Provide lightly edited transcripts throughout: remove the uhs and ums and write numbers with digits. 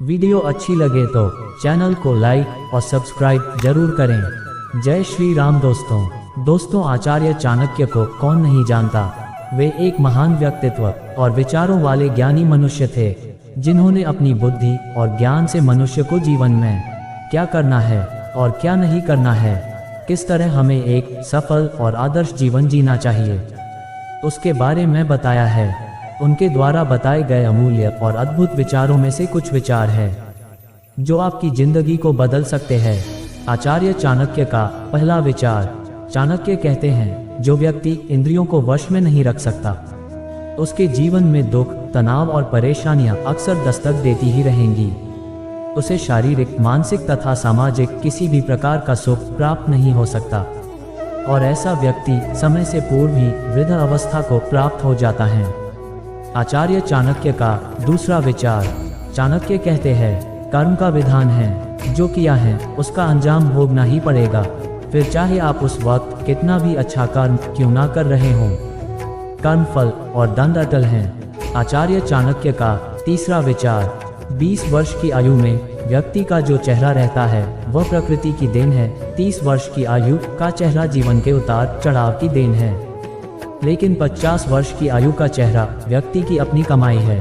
Video अच्छी लगे तो चैनल को लाइक और सब्सक्राइब जरूर करें। जय श्री राम दोस्तों, आचार्य चाणक्य को कौन नहीं जानता। वे एक महान व्यक्तित्व और विचारों वाले ज्ञानी मनुष्य थे, जिन्होंने अपनी बुद्धि और ज्ञान से मनुष्य को जीवन में क्या करना है और क्या नहीं करना है, किस तरह हमें एक सफल और आदर्श जीवन जीना चाहिए, उसके बारे में बताया है। उनके द्वारा बताए गए अमूल्य और अद्भुत विचारों में से कुछ विचार है जो आपकी जिंदगी को बदल सकते हैं। आचार्य चाणक्य का पहला विचार। चाणक्य कहते हैं, जो व्यक्ति इंद्रियों को वश में नहीं रख सकता, उसके जीवन में दुख, तनाव और परेशानियां अक्सर दस्तक देती ही रहेंगी। उसे शारीरिक, मानसिक तथा सामाजिक किसी भी प्रकार का सुख प्राप्त नहीं हो सकता, और ऐसा व्यक्ति समय से पूर्व ही वृद्ध अवस्था को प्राप्त हो जाता है। आचार्य चाणक्य का दूसरा विचार। चाणक्य कहते हैं, कर्म का विधान है, जो किया है उसका अंजाम भोगना ही पड़ेगा, फिर चाहे आप उस वक्त कितना भी अच्छा कर्म क्यों ना कर रहे हों। कर्म फल और दंड अटल हैं। आचार्य चाणक्य का तीसरा विचार। 20 वर्ष की आयु में व्यक्ति का जो चेहरा रहता है वह प्रकृति की देन है। 30 वर्ष की आयु का चेहरा जीवन के उतार चढ़ाव की देन है, लेकिन 50 वर्ष की आयु का चेहरा व्यक्ति की अपनी कमाई है।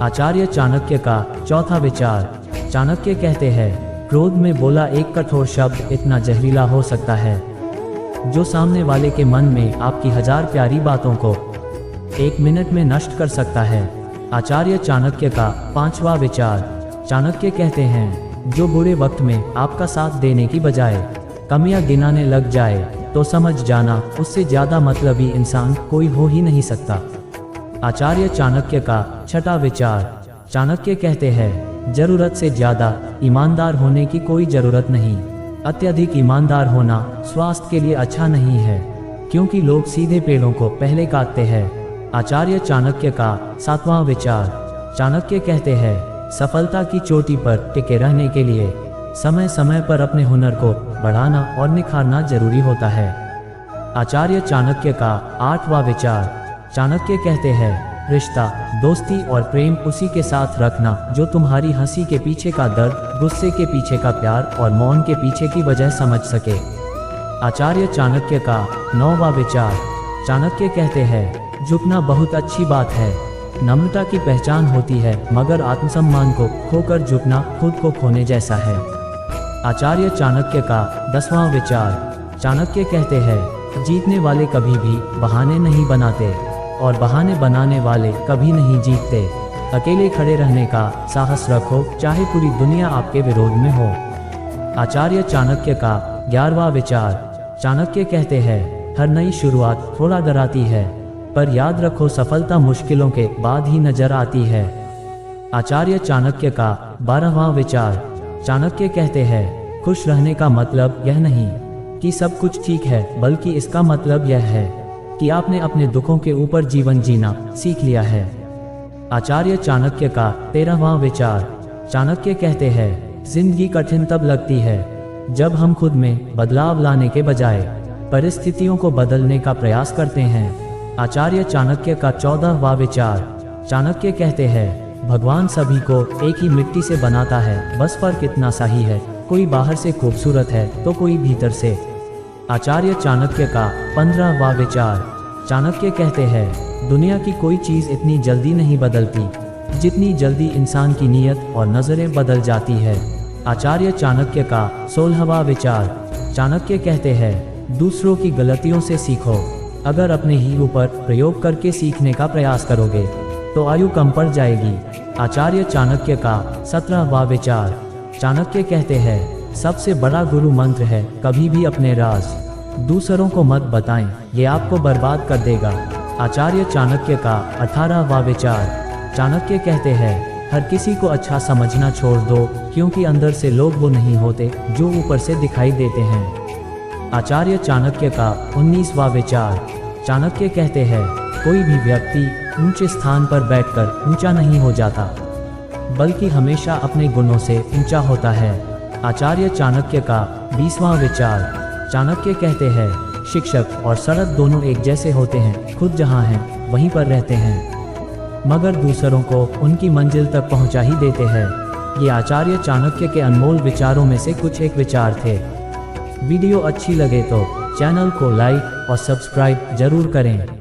आचार्य चाणक्य का चौथा विचार। चाणक्य कहते हैं, क्रोध में बोला एक कठोर शब्द इतना जहरीला हो सकता है, जो सामने वाले के मन में आपकी 1000 प्यारी बातों को 1 मिनट में नष्ट कर सकता है। आचार्य चाणक्य का पांचवा विचार। चाणक्य कहते हैं, जो बुरे वक्त में आपका साथ देने की बजाय कमियां गिनाने लग जाए तो समझ जाना उससे ज्यादा मतलबी इंसान कोई हो ही नहीं सकता। आचार्य चाणक्य का छठा विचार। चाणक्य कहते हैं, जरूरत से ज्यादा ईमानदार होने की कोई जरूरत नहीं। अत्यधिक ईमानदार होना स्वास्थ्य के लिए अच्छा नहीं है, क्योंकि लोग सीधे पेड़ों को पहले काटते हैं। आचार्य चाणक्य का सातवां विचार। चाणक्य कहते हैं, सफलता की चोटी पर टिके रहने के लिए समय समय पर अपने हुनर को बढ़ाना और निखारना जरूरी होता है। आचार्य चाणक्य का आठवां विचार। चाणक्य कहते हैं, रिश्ता, दोस्ती और प्रेम उसी के साथ रखना जो तुम्हारी हंसी के पीछे का दर्द, गुस्से के पीछे का प्यार और मौन के पीछे की वजह समझ सके। आचार्य चाणक्य का नौवां विचार। चाणक्य कहते हैं, झुकना बहुत अच्छी बात है, नम्रता की पहचान होती है, मगर आत्मसम्मान को खोकर झुकना खुद को खोने जैसा है। आचार्य चाणक्य का 10वां विचार। चाणक्य कहते हैं, जीतने वाले कभी भी बहाने नहीं बनाते और बहाने बनाने वाले कभी नहीं जीतते। अकेले खड़े रहने का साहस रखो, चाहे पूरी दुनिया आपके विरोध में हो। आचार्य चाणक्य का 11वां विचार। चाणक्य कहते हैं, हर नई शुरुआत थोड़ा डराती है, पर याद रखो सफलता मुश्किलों के बाद ही नजर आती है। आचार्य चाणक्य का 12वां विचार। चाणक्य कहते हैं, खुश रहने का मतलब यह नहीं कि सब कुछ ठीक है, बल्कि इसका मतलब यह है कि आपने अपने दुखों के ऊपर जीवन जीना सीख लिया है। आचार्य चाणक्य का 13वां विचार। चाणक्य कहते हैं, जिंदगी कठिन तब लगती है जब हम खुद में बदलाव लाने के बजाय परिस्थितियों को बदलने का प्रयास करते हैं। आचार्य चाणक्य का 14वां विचार। चाणक्य कहते हैं, भगवान सभी को एक ही मिट्टी से बनाता है, बस फर्क इतना सा ही है, कोई बाहर से खूबसूरत है तो कोई भीतर से। आचार्य चाणक्य का 15वां विचार। चाणक्य कहते हैं, दुनिया की कोई चीज़ इतनी जल्दी नहीं बदलती जितनी जल्दी इंसान की नीयत और नज़रें बदल जाती है। आचार्य चाणक्य का 16वां विचार। चाणक्य कहते हैं, दूसरों की गलतियों से सीखो, अगर अपने ही ऊपर प्रयोग करके सीखने का प्रयास करोगे तो आयु कम पड़ जाएगी। आचार्य चाणक्य का 17वां विचार। चाणक्य कहते हैं, सबसे बड़ा गुरु मंत्र है, कभी भी अपने राज दूसरों को मत बताएं, ये आपको बर्बाद कर देगा। आचार्य चाणक्य का 18वां विचार। चाणक्य कहते हैं, हर किसी को अच्छा समझना छोड़ दो, क्योंकि अंदर से लोग वो नहीं होते जो ऊपर से दिखाई देते हैं। आचार्य चाणक्य का 19वां विचार। चाणक्य कहते हैं, कोई भी व्यक्ति ऊंचे स्थान पर बैठकर ऊंचा नहीं हो जाता, बल्कि हमेशा अपने गुणों से ऊंचा होता है। आचार्य चाणक्य का 20वां विचार। चाणक्य कहते हैं, शिक्षक और सड़क दोनों एक जैसे होते हैं, खुद जहाँ हैं वहीं पर रहते हैं, मगर दूसरों को उनकी मंजिल तक पहुँचा ही देते हैं। ये आचार्य चाणक्य के अनमोल विचारों में से कुछ एक विचार थे। वीडियो अच्छी लगे तो चैनल को लाइक और सब्सक्राइब जरूर करें।